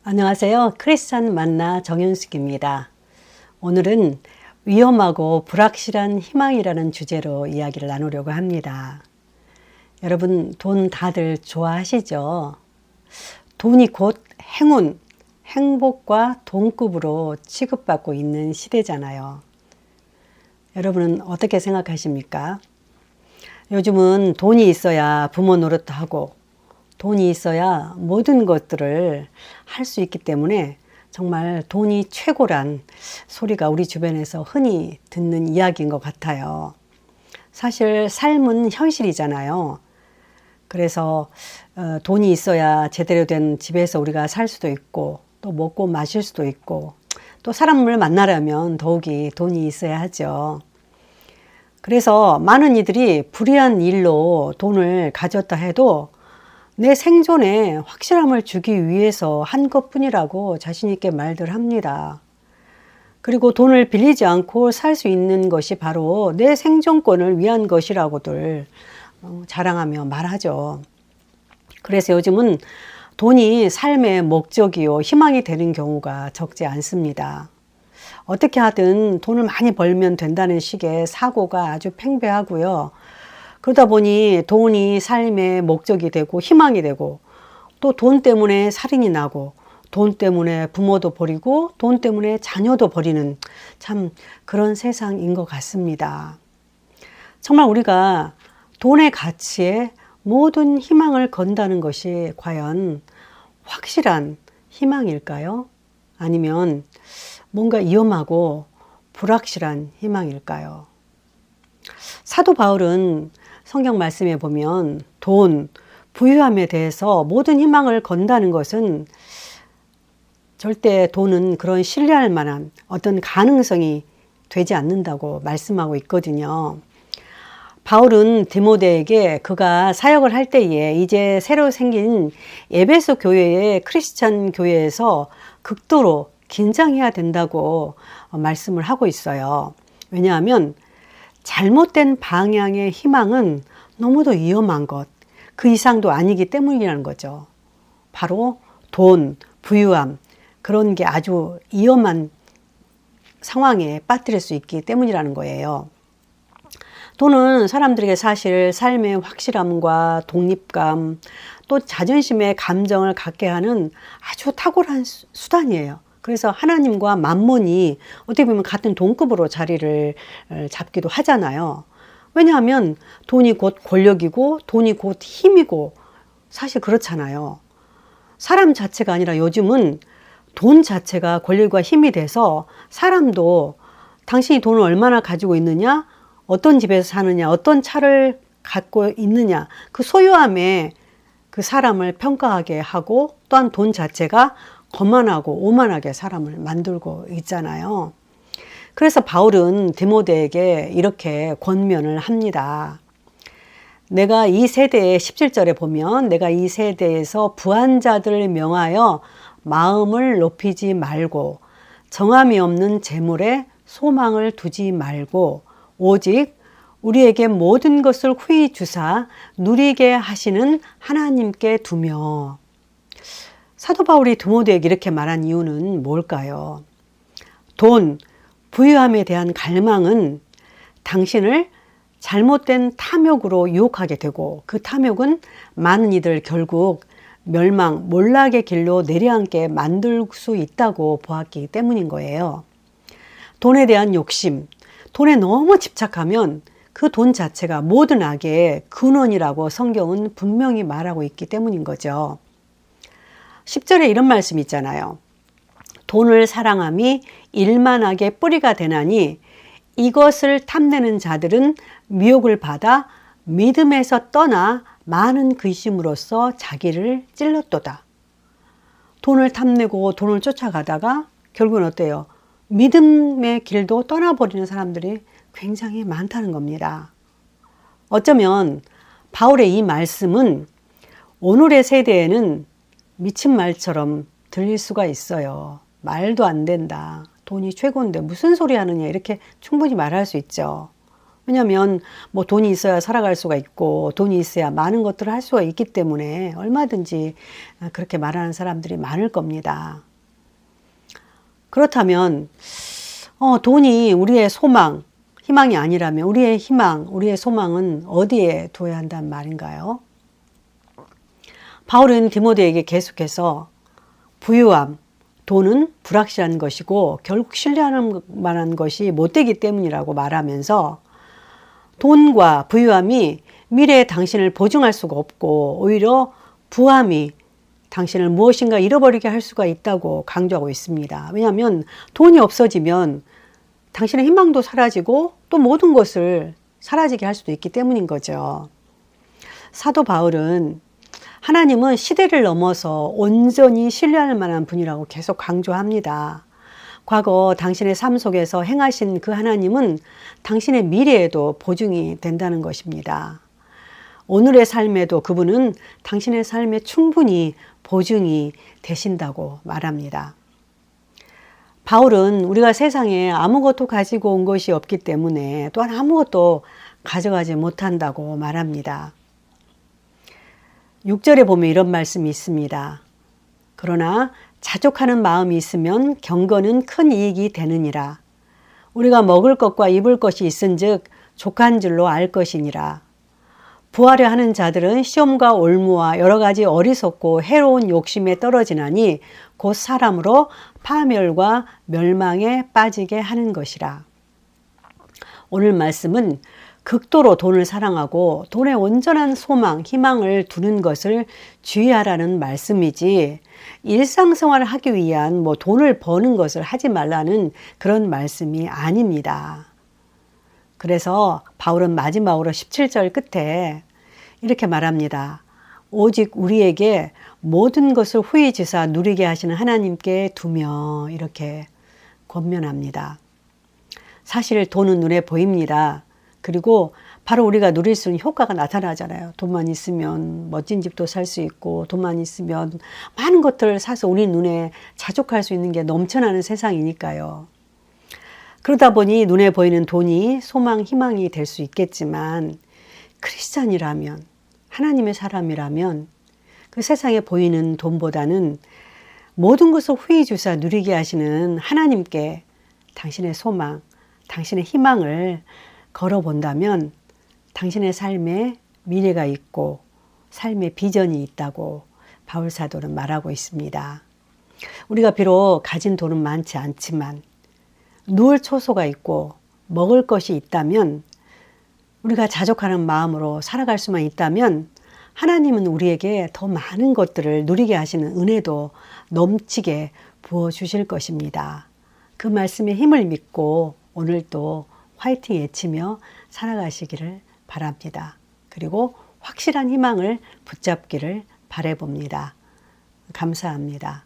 안녕하세요. 크리스찬 만나 정윤숙입니다. 오늘은 위험하고 불확실한 희망이라는 주제로 이야기를 나누려고 합니다. 여러분, 돈 다들 좋아하시죠? 돈이 곧 행운, 행복과 동급으로 취급받고 있는 시대잖아요. 여러분은 어떻게 생각하십니까? 요즘은 돈이 있어야 부모 노릇도 하고 돈이 있어야 모든 것들을 할 수 있기 때문에 정말 돈이 최고란 소리가 우리 주변에서 흔히 듣는 이야기인 것 같아요. 사실 삶은 현실이잖아요. 그래서 돈이 있어야 제대로 된 집에서 우리가 살 수도 있고 또 먹고 마실 수도 있고 또 사람을 만나려면 더욱이 돈이 있어야 하죠. 그래서 많은 이들이 불의한 일로 돈을 가졌다 해도 내 생존에 확실함을 주기 위해서 한 것뿐이라고 자신 있게 말들 합니다. 그리고 돈을 빌리지 않고 살 수 있는 것이 바로 내 생존권을 위한 것이라고들 자랑하며 말하죠. 그래서 요즘은 돈이 삶의 목적이요 희망이 되는 경우가 적지 않습니다. 어떻게 하든 돈을 많이 벌면 된다는 식의 사고가 아주 팽배하고요. 그러다 보니 돈이 삶의 목적이 되고 희망이 되고 또 돈 때문에 살인이 나고 돈 때문에 부모도 버리고 돈 때문에 자녀도 버리는 참 그런 세상인 것 같습니다. 정말 우리가 돈의 가치에 모든 희망을 건다는 것이 과연 확실한 희망일까요? 아니면 뭔가 위험하고 불확실한 희망일까요? 사도 바울은 성경 말씀에 보면 돈, 부유함에 대해서 모든 희망을 건다는 것은 절대 돈은 그런 신뢰할 만한 어떤 가능성이 되지 않는다고 말씀하고 있거든요. 바울은 디모데에게 그가 사역을 할 때에 이제 새로 생긴 에베소 교회의 크리스찬 교회에서 극도로 긴장해야 된다고 말씀을 하고 있어요. 왜냐하면 잘못된 방향의 희망은 너무도 위험한 것, 그 이상도 아니기 때문이라는 거죠. 바로 돈, 부유함, 그런 게 아주 위험한 상황에 빠뜨릴 수 있기 때문이라는 거예요. 돈은 사람들에게 사실 삶의 확실함과 독립감, 또 자존심의 감정을 갖게 하는 아주 탁월한 수단이에요. 그래서 하나님과 만몬이 어떻게 보면 같은 동급으로 자리를 잡기도 하잖아요. 왜냐하면 돈이 곧 권력이고 돈이 곧 힘이고 사실 그렇잖아요. 사람 자체가 아니라 요즘은 돈 자체가 권력과 힘이 돼서 사람도 당신이 돈을 얼마나 가지고 있느냐, 어떤 집에서 사느냐, 어떤 차를 갖고 있느냐, 그 소유함에 그 사람을 평가하게 하고 또한 돈 자체가 거만하고 오만하게 사람을 만들고 있잖아요. 그래서 바울은 디모데에게 이렇게 권면을 합니다. 내가 이 세대의 17절에 보면 내가 이 세대에서 부한 자들을 명하여 마음을 높이지 말고 정함이 없는 재물에 소망을 두지 말고 오직 우리에게 모든 것을 후히 주사 누리게 하시는 하나님께 두며. 사도 바울이 디모데에게 이렇게 말한 이유는 뭘까요? 돈, 부유함에 대한 갈망은 당신을 잘못된 탐욕으로 유혹하게 되고 그 탐욕은 많은 이들 결국 멸망, 몰락의 길로 내려앉게 만들 수 있다고 보았기 때문인 거예요. 돈에 대한 욕심, 돈에 너무 집착하면 그 돈 자체가 모든 악의 근원이라고 성경은 분명히 말하고 있기 때문인 거죠. 10절에 이런 말씀이 있잖아요. 돈을 사랑함이 일만하게 뿌리가 되나니 이것을 탐내는 자들은 미혹을 받아 믿음에서 떠나 많은 근심으로써 자기를 찔렀도다. 돈을 탐내고 돈을 쫓아가다가 결국은 어때요? 믿음의 길도 떠나버리는 사람들이 굉장히 많다는 겁니다. 어쩌면 바울의 이 말씀은 오늘의 세대에는 미친 말처럼 들릴 수가 있어요. 말도 안 된다. 돈이 최고인데 무슨 소리 하느냐 이렇게 충분히 말할 수 있죠. 왜냐하면 뭐 돈이 있어야 살아갈 수가 있고 돈이 있어야 많은 것들을 할 수가 있기 때문에 얼마든지 그렇게 말하는 사람들이 많을 겁니다. 그렇다면 돈이 우리의 소망, 희망이 아니라면 우리의 희망, 우리의 소망은 어디에 둬야 한다는 말인가요? 바울은 디모데에게 계속해서 부유함, 돈은 불확실한 것이고 결국 신뢰할 만한 것이 못되기 때문이라고 말하면서 돈과 부유함이 미래의 당신을 보증할 수가 없고 오히려 부함이 당신을 무엇인가 잃어버리게 할 수가 있다고 강조하고 있습니다. 왜냐하면 돈이 없어지면 당신의 희망도 사라지고 또 모든 것을 사라지게 할 수도 있기 때문인 거죠. 사도 바울은 하나님은 시대를 넘어서 온전히 신뢰할 만한 분이라고 계속 강조합니다. 과거 당신의 삶 속에서 행하신 그 하나님은 당신의 미래에도 보증이 된다는 것입니다. 오늘의 삶에도 그분은 당신의 삶에 충분히 보증이 되신다고 말합니다. 바울은 우리가 세상에 아무것도 가지고 온 것이 없기 때문에 또한 아무것도 가져가지 못한다고 말합니다. 6절에 보면 이런 말씀이 있습니다. 그러나 자족하는 마음이 있으면 경건은 큰 이익이 되느니라. 우리가 먹을 것과 입을 것이 있은즉 족한 줄로 알 것이니라. 부하려 하는 자들은 시험과 올무와 여러 가지 어리석고 해로운 욕심에 떨어지나니 곧 사람으로 파멸과 멸망에 빠지게 하는 것이라. 오늘 말씀은 극도로 돈을 사랑하고 돈에 온전한 소망, 희망을 두는 것을 주의하라는 말씀이지 일상생활을 하기 위한 돈을 버는 것을 하지 말라는 그런 말씀이 아닙니다. 그래서 바울은 마지막으로 17절 끝에 이렇게 말합니다. 오직 우리에게 모든 것을 후히 주사 누리게 하시는 하나님께 두며 이렇게 권면합니다. 사실 돈은 눈에 보입니다. 그리고 바로 우리가 누릴 수 있는 효과가 나타나잖아요. 돈만 있으면 멋진 집도 살 수 있고 돈만 있으면 많은 것들을 사서 우리 눈에 자족할 수 있는 게 넘쳐나는 세상이니까요. 그러다 보니 눈에 보이는 돈이 소망, 희망이 될 수 있겠지만 크리스찬이라면 하나님의 사람이라면 그 세상에 보이는 돈보다는 모든 것을 후히 주사 누리게 하시는 하나님께 당신의 소망, 당신의 희망을 걸어본다면 당신의 삶에 미래가 있고 삶의 비전이 있다고 바울 사도는 말하고 있습니다. 우리가 비록 가진 돈은 많지 않지만 누울 초소가 있고 먹을 것이 있다면 우리가 자족하는 마음으로 살아갈 수만 있다면 하나님은 우리에게 더 많은 것들을 누리게 하시는 은혜도 넘치게 부어주실 것입니다. 그 말씀의 힘을 믿고 오늘도 화이팅 외치며 살아가시기를 바랍니다. 그리고 확실한 희망을 붙잡기를 바라봅니다. 감사합니다.